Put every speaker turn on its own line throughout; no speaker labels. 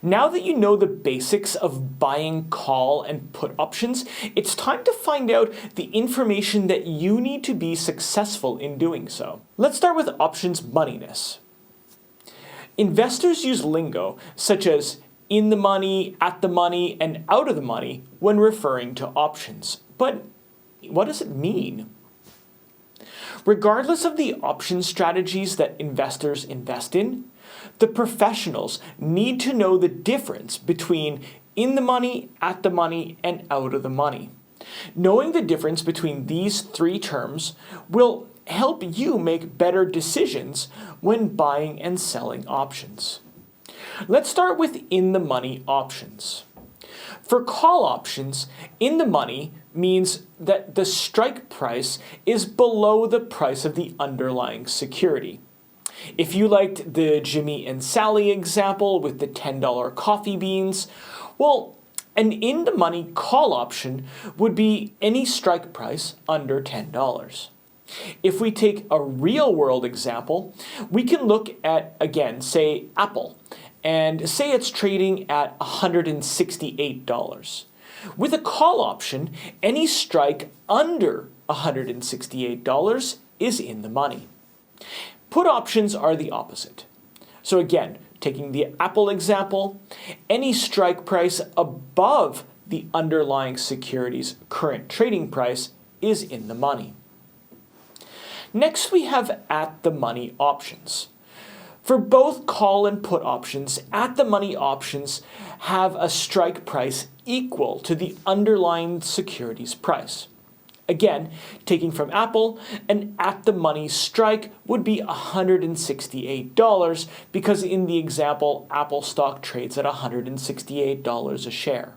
Now that you know the basics of buying call and put options, it's time to find out the information that you need to be successful in doing so. Let's start with options moneyness. Investors use lingo such as in the money, at the money, and out of the money when referring to options. But what does it mean? Regardless of the option strategies that investors invest in, the professionals need to know the difference between in the money, at the money, and out of the money. Knowing the difference between these three terms will help you make better decisions when buying and selling options. Let's start with in the money options. For call options, in the money means that the strike price is below the price of the underlying security. If you liked the Jimmy and Sally example with the $10 coffee beans, well, an in-the-money call option would be any strike price under $10. If we take a real-world example, we can look at, again, say Apple, and say it's trading at $168. With a call option, any strike under $168 is in the money. Put options are the opposite. So again, taking the Apple example, any strike price above the underlying security's current trading price is in the money. Next, we have at the money options. For both call and put options, at the money options have a strike price equal to the underlying security's price. Again, taking from Apple, an at the money strike would be $168 because in the example, Apple stock trades at $168 a share.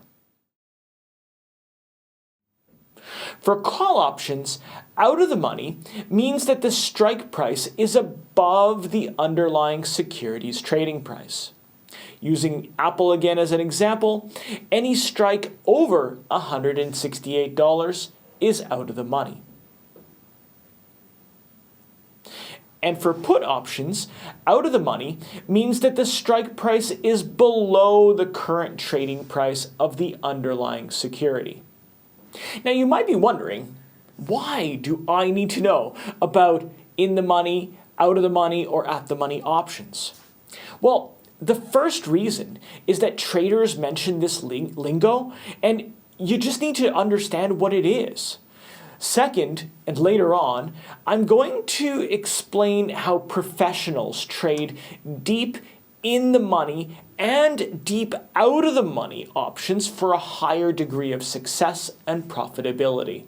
For call options, out of the money means that the strike price is above the underlying security's trading price. Using Apple again as an example, any strike over $168 is out of the money. And for put options, out of the money means that the strike price is below the current trading price of the underlying security. Now you might be wondering, why do I need to know about in the money, out of the money, or at the money options? Well, the first reason is that traders mention this lingo, and you just need to understand what it is. Second, and later on, I'm going to explain how professionals trade deep in the money and deep out of the money options for a higher degree of success and profitability.